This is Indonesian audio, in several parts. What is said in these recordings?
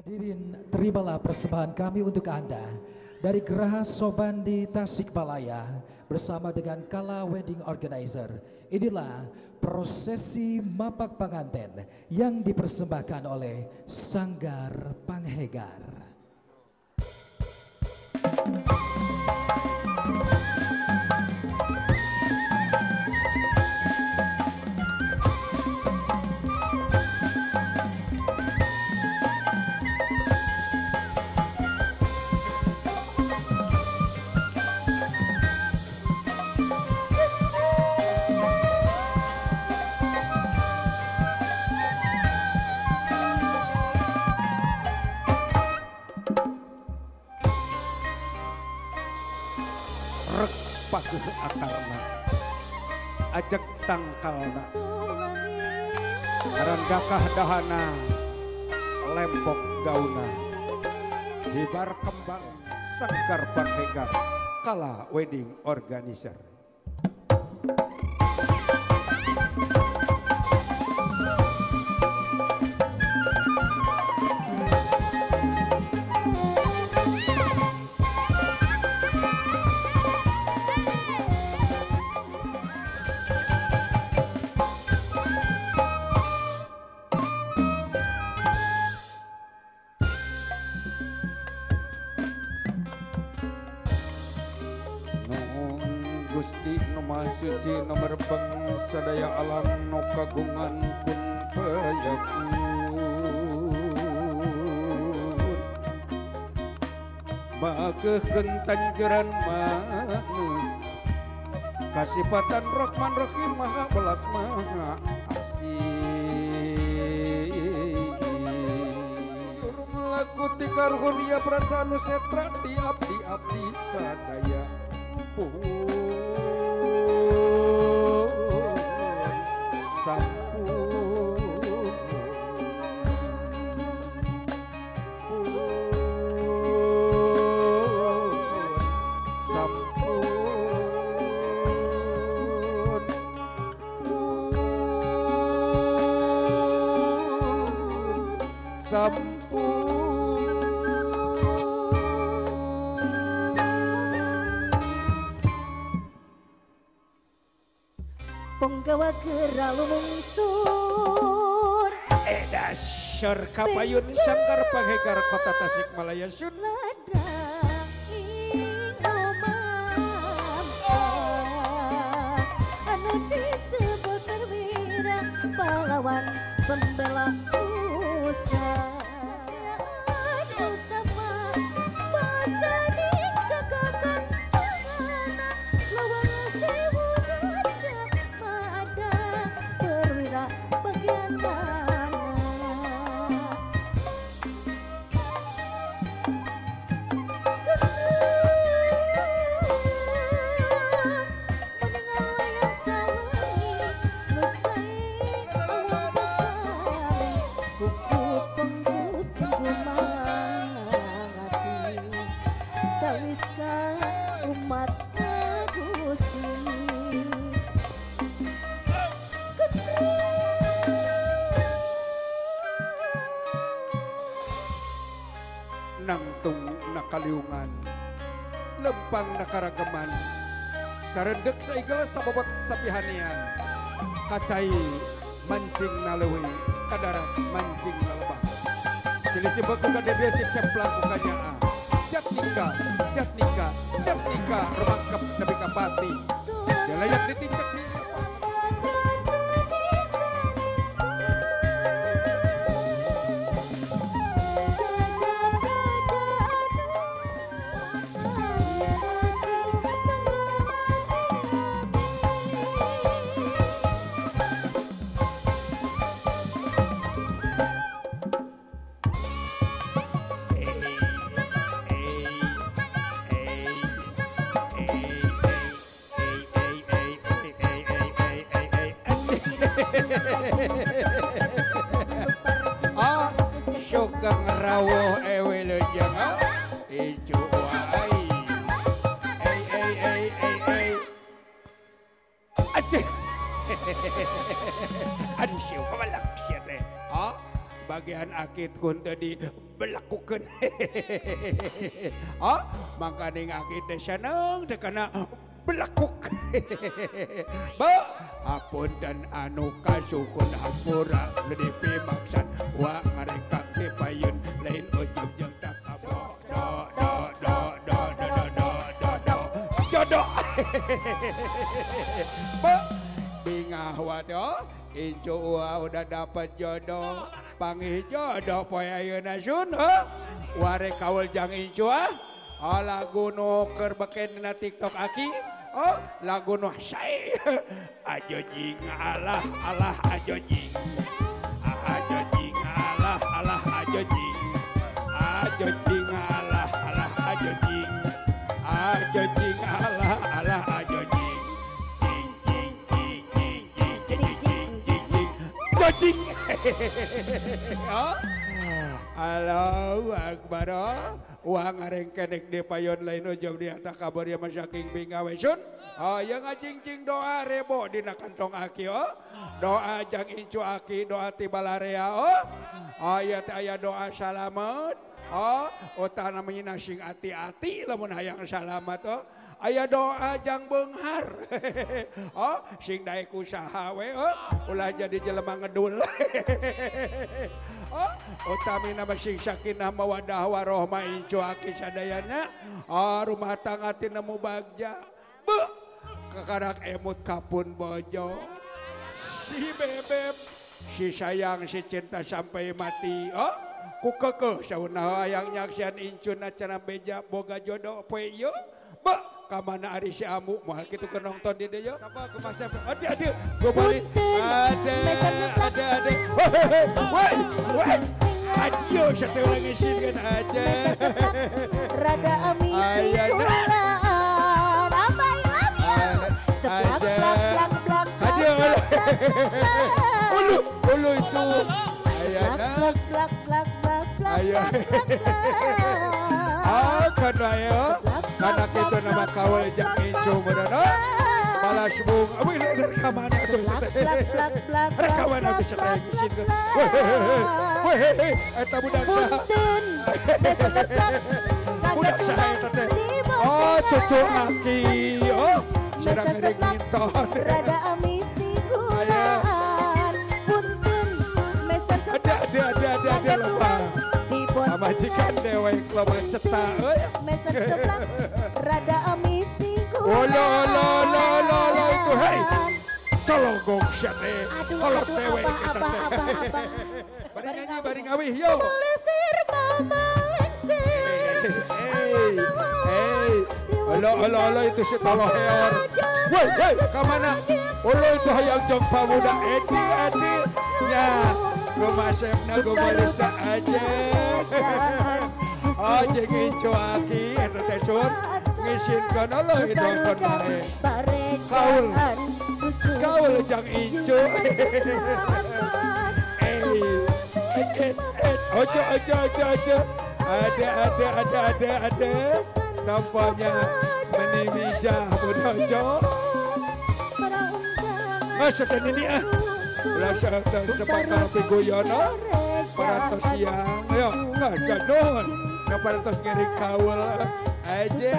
Hadirin, terimalah persembahan kami untuk Anda dari Geraha Sobandi Tasikmalaya bersama dengan Kala Wedding Organizer. Inilah prosesi mapak pengantin yang dipersembahkan oleh Sanggar Panghegar. Rek pakuh akarna ajak tangkalna randakah dahana lempok dauna hibar kembang Sanggar Panghegar Kala Wedding Organizer. Gusti nu Maha Suci nomor bangsa daya alam no kagungan kun payakun mageukeun tanjeuran mana kasipatan Rahman Rahim Maha Belas Maha Asih turun lagu ti karunia prasanu setra di abdi sadaya Penggawa geralu mungsur dasyar kapayun Sanggar Panghegar Kota Tasikmalaya Sun ladang ingomam anu disebut perwira pahlawan pembela nusa utama basa di kekakan jana lawang sewu perwira bagian mana mendengar wayang sawangi lusai awal besari buku pengkutu mangati tawiska umat Gusti nangtung nakaliungan lempang nakaragaman sarendek saigala sababot sapihanian kacai mancing nalewi kadarat mancing nalebah silisi beku kadebiasi cemplang ukanya jatnika remangkep nebi kapati dalayak ditincak di syugang rawuh ewe lejang ijo wae aceh ansyu kamalak siya teh bagian akit kun tadi belakukun. Oh, mangkaning akit teh seneng teh kana belakuk. Ba, apun dan anu kasukun hampura ledepi maksan wa ngarekak ti payun lain ujug jeung tak kabok. Jodoh. Ba, bingah wa teh Incu udah dapat jodoh, panggil jodoh poe ayeuna sun, ware kaul jang Incu lagu nu keur beken dina TikTok aki, lagu nu say, ajo jing alah alah ajo jing, alah alah ajo jing, ajo jing alah alah ajo jing, ajo jing alah alah ajo jing. Cacing. Allahu Akbar. Uang areng kenek di payon lain ujung di atas kabar ya masyaking bingawesun. Yang ngajing-jing doa rebo di kantong aki. Doa jang incu aki doa tibalarea. Ayat ayat doa salamet. Utana menyinasing hati-hati lamun hayang salamat. Aya doa jang beunghar. Sing daek usaha we ulah jadi jelema ngedul. Utamina sing sakinah mawaddah warohmah incu aki sadayana. Rumah tangga teu nemu bagja. Beuh, kakarak emut kapun bojo. Si bebeb, si sayang, si cinta sampai mati. Ku kekeh sauna hayang nyaksian incuna cenah beja boga jodoh poe ieu. Beuh, kamana ari si Amu moal kitu keur nonton di dieu. Apa kumaha ada gua balik. Ada. Woi. Adio sate urang ngisieun aja. Rada amis tikulaan. Apa ilang ya? Seplak plak plak plak. Adio. Ulu itu. Ayana. Plak plak plak plak plak. Ayo. Kan ayo. Karena kita nama kawal jang incu bener. Balas bung. Abang ini rekam mana tuh? Rekam mana tuh saya ngisin. Weh, eta budak sah. Budak sah eta teh. Cucu aki. Sedang ngering nginton. Rada amis tikulaan. Punten meser Ada lepas. Majikan dewek loba cetak euy. Meser ceplak rada amis tikulaan. Lo itu hei. Cologong syate. Kolot dewek apa. Bari ngawih yo. Melesir Hey. Olo itu si toloheor. Woi, ka mana? Olo itu hayang jong pamuda Edi. Ya. Rumah chefna gue barista aja. Jeng incu aki eta teh sun ngisinkeun euy dongkon mae. Kaul jang incu. Ojo. Ada. Tampaknya menimijah bodojo. Masa ini rasa sepakal pigoyono parantos siang ayo gadon na parantos ngiring kaul aja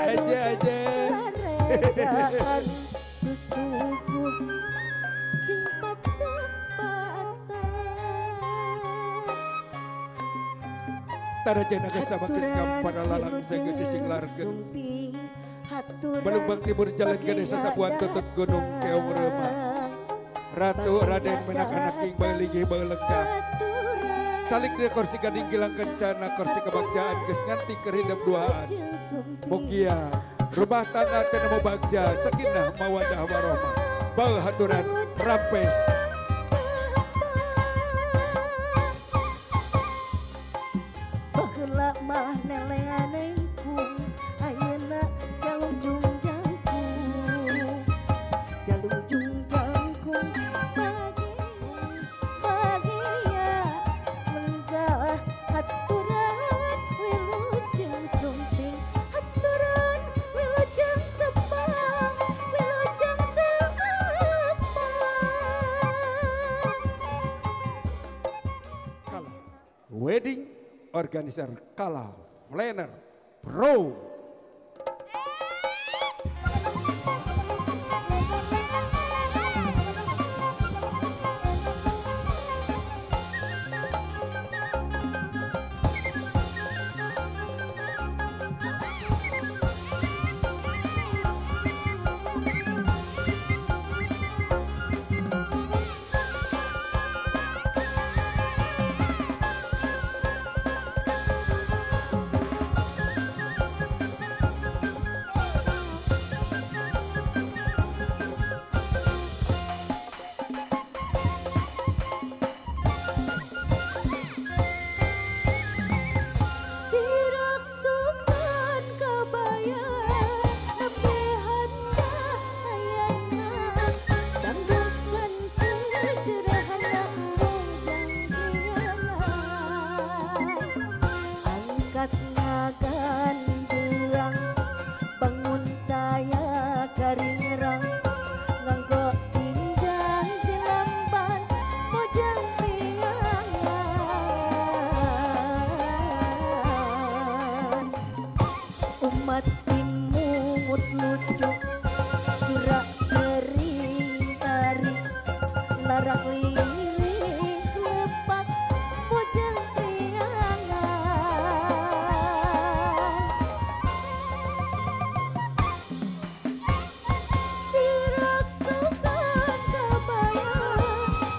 tarajana kasabakis kampana lalang sehingga sising largen belum bakti berjalan ke desa Sapuan Tutut Gunung Keong Remah. Ratu Raden menak-anak king baligi balengkap. Calik dia kursi gading gilang kencana kursi kebagjaan geus nganti keur hidup duaan. Mugia rumah tangga teu nemu bagja sakinah mawaddah warahmah. Bae haturan rampes. Baheula mah neleanengkung ayeuna jalujung jangkung. Jalujung jangkung bahagia menggah haturan wilujeng sumping haturan wilujeng tepang wilujeng tepang. organizer Kala Flaner Pro. Diroksukan kabaya nepehan cahayana dangdusan sederhana mojang kiangan angkat ngagan deang bangun taya karingerang nganggo sinjang dilamban mojang priangan umat timungut lucu surak sering tari larak lirik lepat mojang priangan diroksukan kabaya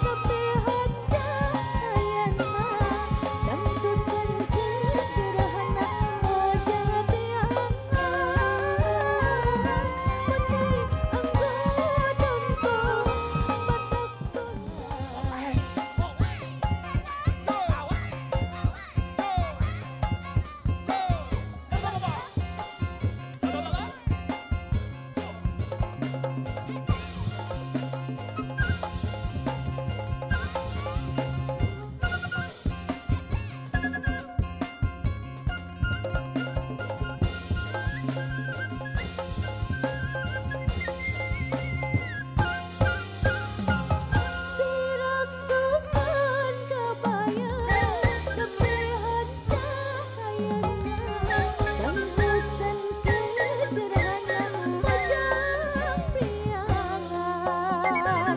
nepehan cahayana dangdusan sederhana mojang priangan putih anggo dompong batak sungai diroksukan kabaya nepehan cahayana dangdusan sederhana mojang priangan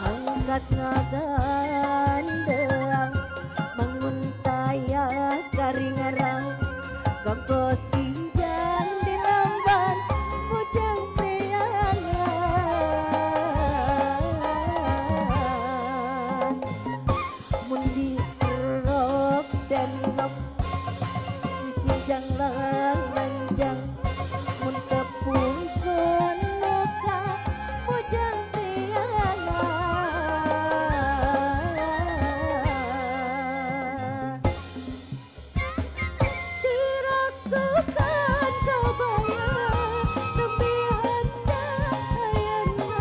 angkat ngagan deang bangun taya karingarang ganggo sinjang dilamban mojang priangan mundi rok dan nok sinjang lang lanjang mun tepung sonoka mojang priangan diroksukan kabaya nepehan cahayana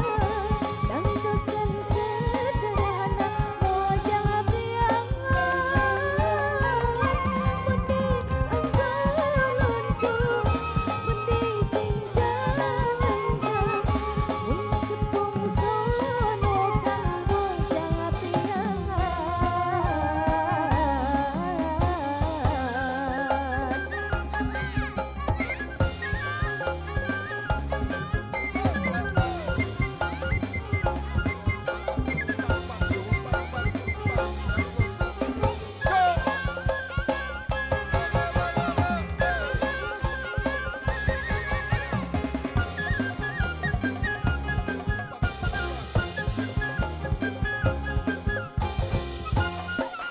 dangdusan sederhana mojang priangan putih anggo loncong mundi sinjang lanjang mun tepung sonoka mojang priangan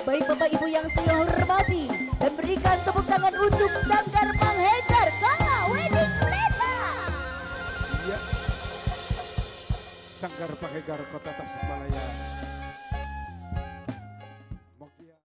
Baik Bapak Ibu yang saya hormati dan berikan tepuk tangan untuk Sanggar Pengedar Kala Wedding Planner. Iya. Sanggar Pengedar Kota Tasikmalaya